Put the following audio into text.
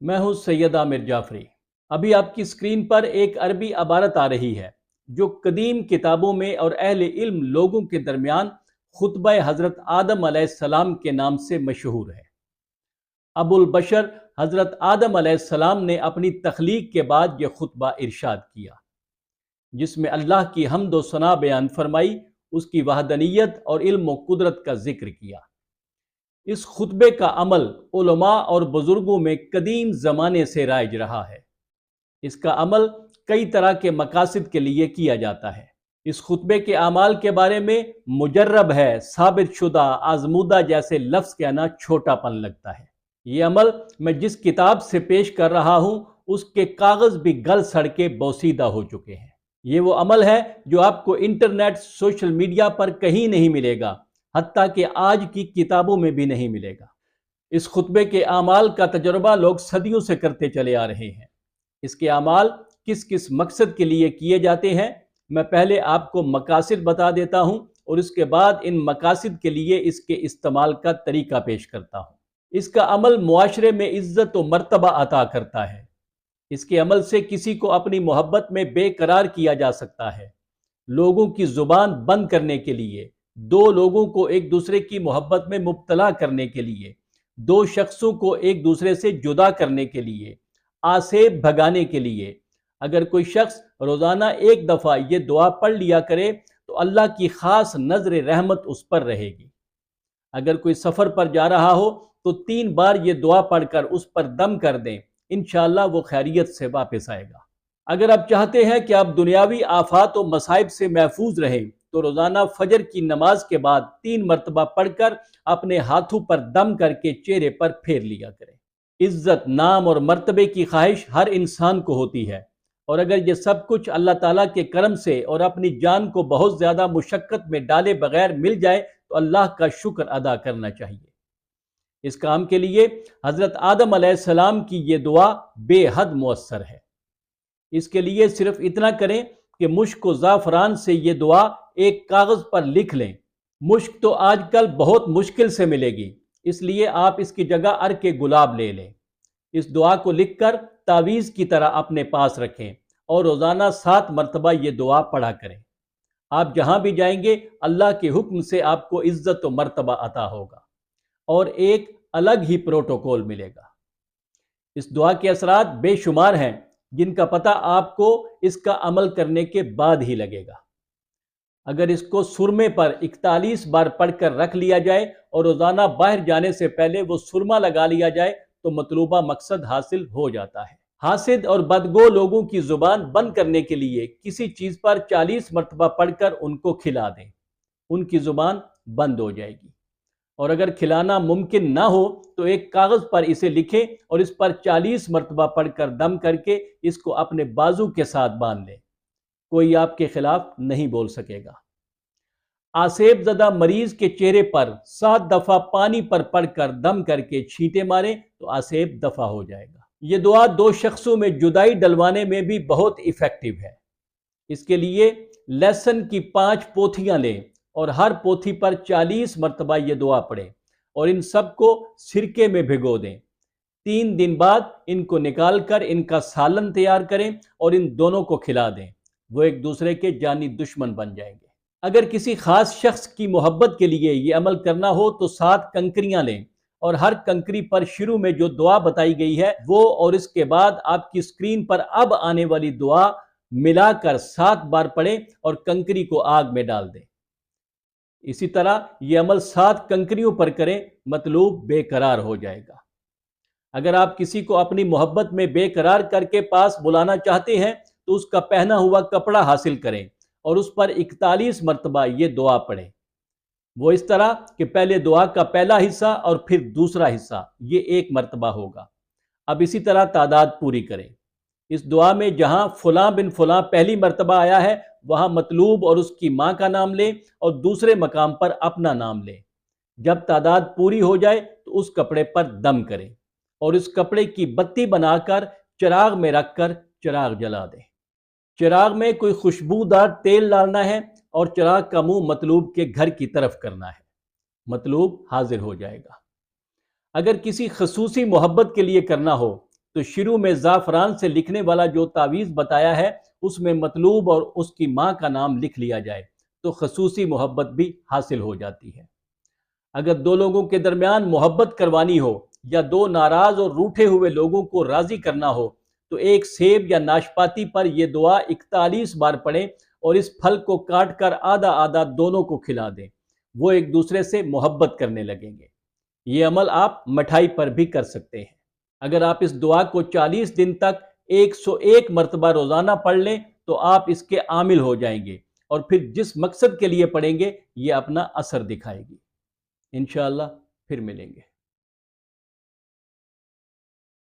میں ہوں سید عامر جعفری۔ ابھی آپ کی اسکرین پر ایک عربی عبارت آ رہی ہے جو قدیم کتابوں میں اور اہل علم لوگوں کے درمیان خطبہ حضرت آدم علیہ السلام کے نام سے مشہور ہے۔ ابو البشر حضرت آدم علیہ السلام نے اپنی تخلیق کے بعد یہ خطبہ ارشاد کیا، جس میں اللہ کی حمد و ثنا بیان فرمائی، اس کی وحدانیت اور علم و قدرت کا ذکر کیا۔ اس خطبے کا عمل علماء اور بزرگوں میں قدیم زمانے سے رائج رہا ہے۔ اس کا عمل کئی طرح کے مقاصد کے لیے کیا جاتا ہے۔ اس خطبے کے اعمال کے بارے میں مجرب ہے، ثابت شدہ، آزمودہ جیسے لفظ کہنا چھوٹا پن لگتا ہے۔ یہ عمل میں جس کتاب سے پیش کر رہا ہوں اس کے کاغذ بھی گل سڑ کے بوسیدہ ہو چکے ہیں۔ یہ وہ عمل ہے جو آپ کو انٹرنیٹ، سوشل میڈیا پر کہیں نہیں ملے گا، حتیٰ کہ آج کی کتابوں میں بھی نہیں ملے گا۔ اس خطبے کے اعمال کا تجربہ لوگ صدیوں سے کرتے چلے آ رہے ہیں۔ اس کے اعمال کس کس مقصد کے لیے کیے جاتے ہیں، میں پہلے آپ کو مقاصد بتا دیتا ہوں اور اس کے بعد ان مقاصد کے لیے اس کے استعمال کا طریقہ پیش کرتا ہوں۔ اس کا عمل معاشرے میں عزت و مرتبہ عطا کرتا ہے۔ اس کے عمل سے کسی کو اپنی محبت میں بے قرار کیا جا سکتا ہے۔ لوگوں کی زبان بند کرنے کے لیے، دو لوگوں کو ایک دوسرے کی محبت میں مبتلا کرنے کے لیے، دو شخصوں کو ایک دوسرے سے جدا کرنے کے لیے، آسیب بھگانے کے لیے۔ اگر کوئی شخص روزانہ ایک دفعہ یہ دعا پڑھ لیا کرے تو اللہ کی خاص نظر رحمت اس پر رہے گی۔ اگر کوئی سفر پر جا رہا ہو تو 3 بار یہ دعا پڑھ کر اس پر دم کر دیں، انشاءاللہ وہ خیریت سے واپس آئے گا۔ اگر آپ چاہتے ہیں کہ آپ دنیاوی آفات و مصائب سے محفوظ رہیں تو روزانہ فجر کی نماز کے بعد 3 مرتبہ پڑھ کر اپنے ہاتھوں پر دم کر کے چہرے پر پھیر لیا کریں۔ عزت، نام اور مرتبے کی خواہش ہر انسان کو ہوتی ہے، اور اگر یہ سب کچھ اللہ تعالیٰ کے کرم سے اور اپنی جان کو بہت زیادہ مشقت میں ڈالے بغیر مل جائے تو اللہ کا شکر ادا کرنا چاہیے۔ اس کام کے لیے حضرت آدم علیہ السلام کی یہ دعا بے حد مؤثر ہے۔ اس کے لیے صرف اتنا کریں کہ مشک و زعفران سے یہ دعا ایک کاغذ پر لکھ لیں۔ مشک تو آج کل بہت مشکل سے ملے گی، اس لیے آپ اس کی جگہ عرق گلاب لے لیں۔ اس دعا کو لکھ کر تعویذ کی طرح اپنے پاس رکھیں اور روزانہ 7 مرتبہ یہ دعا پڑھا کریں۔ آپ جہاں بھی جائیں گے اللہ کے حکم سے آپ کو عزت و مرتبہ عطا ہوگا اور ایک الگ ہی پروٹوکول ملے گا۔ اس دعا کے اثرات بے شمار ہیں جن کا پتہ آپ کو اس کا عمل کرنے کے بعد ہی لگے گا۔ اگر اس کو سرمے پر 41 بار پڑھ کر رکھ لیا جائے اور روزانہ باہر جانے سے پہلے وہ سرما لگا لیا جائے تو مطلوبہ مقصد حاصل ہو جاتا ہے۔ حاسد اور بدگو لوگوں کی زبان بند کرنے کے لیے کسی چیز پر 40 مرتبہ پڑھ کر ان کو کھلا دیں، ان کی زبان بند ہو جائے گی۔ اور اگر کھلانا ممکن نہ ہو تو ایک کاغذ پر اسے لکھیں اور اس پر 40 مرتبہ پڑھ کر دم کر کے اس کو اپنے بازو کے ساتھ باندھ لیں۔ کوئی آپ کے خلاف نہیں بول سکے گا۔ آسیب زدہ مریض کے چہرے پر 7 دفعہ پانی پر پڑھ کر دم کر کے چھینٹے ماریں تو آسیب دفع ہو جائے گا۔ یہ دعا 2 شخصوں میں جدائی ڈلوانے میں بھی بہت ایفیکٹو ہے۔ اس کے لیے لہسن کی 5 پوتھیاں لیں اور ہر پوتھی پر 40 مرتبہ یہ دعا پڑھیں اور ان سب کو سرکے میں بھگو دیں۔ 3 دن بعد ان کو نکال کر ان کا سالن تیار کریں اور ان دونوں کو کھلا دیں، وہ ایک دوسرے کے جانی دشمن بن جائیں گے۔ اگر کسی خاص شخص کی محبت کے لیے یہ عمل کرنا ہو تو 7 کنکریاں لیں اور ہر کنکری پر شروع میں جو دعا بتائی گئی ہے وہ اور اس کے بعد آپ کی اسکرین پر اب آنے والی دعا ملا کر 7 بار پڑھیں اور کنکری کو آگ میں ڈال دیں۔ اسی طرح یہ عمل 7 کنکریوں پر کریں، مطلوب بے قرار ہو جائے گا۔ اگر آپ کسی کو اپنی محبت میں بے قرار کر کے پاس بلانا چاہتے ہیں تو اس کا پہنا ہوا کپڑا حاصل کریں اور اس پر 41 مرتبہ یہ دعا پڑھیں۔ وہ اس طرح کہ پہلے دعا کا پہلا حصہ اور پھر دوسرا حصہ یہ 1 مرتبہ ہوگا۔ اب اسی طرح تعداد پوری کریں۔ اس دعا میں جہاں فلاں بن فلاں پہلی مرتبہ آیا ہے وہاں مطلوب اور اس کی ماں کا نام لیں اور دوسرے مقام پر اپنا نام لیں۔ جب تعداد پوری ہو جائے تو اس کپڑے پر دم کریں اور اس کپڑے کی بتی بنا کر چراغ میں رکھ کر چراغ جلا دیں۔ چراغ میں کوئی خوشبودار تیل ڈالنا ہے اور چراغ کا منہ مطلوب کے گھر کی طرف کرنا ہے، مطلوب حاضر ہو جائے گا۔ اگر کسی خصوصی محبت کے لیے کرنا ہو تو شروع میں زعفران سے لکھنے والا جو تعویذ بتایا ہے اس میں مطلوب اور اس کی ماں کا نام لکھ لیا جائے تو خصوصی محبت بھی حاصل ہو جاتی ہے۔ اگر دو لوگوں کے درمیان محبت کروانی ہو یا دو ناراض اور روٹھے ہوئے لوگوں کو راضی کرنا ہو تو ایک سیب یا ناشپاتی پر یہ دعا 41 بار پڑھیں اور اس پھل کو کاٹ کر آدھا آدھا دونوں کو کھلا دیں۔ وہ ایک دوسرے سے محبت کرنے لگیں گے۔ یہ عمل آپ مٹھائی پر بھی کر سکتے ہیں۔ اگر آپ اس دعا کو 40 دن تک 101 مرتبہ روزانہ پڑھ لیں تو آپ اس کے عامل ہو جائیں گے اور پھر جس مقصد کے لیے پڑھیں گے یہ اپنا اثر دکھائے گی۔ انشاءاللہ پھر ملیں گے۔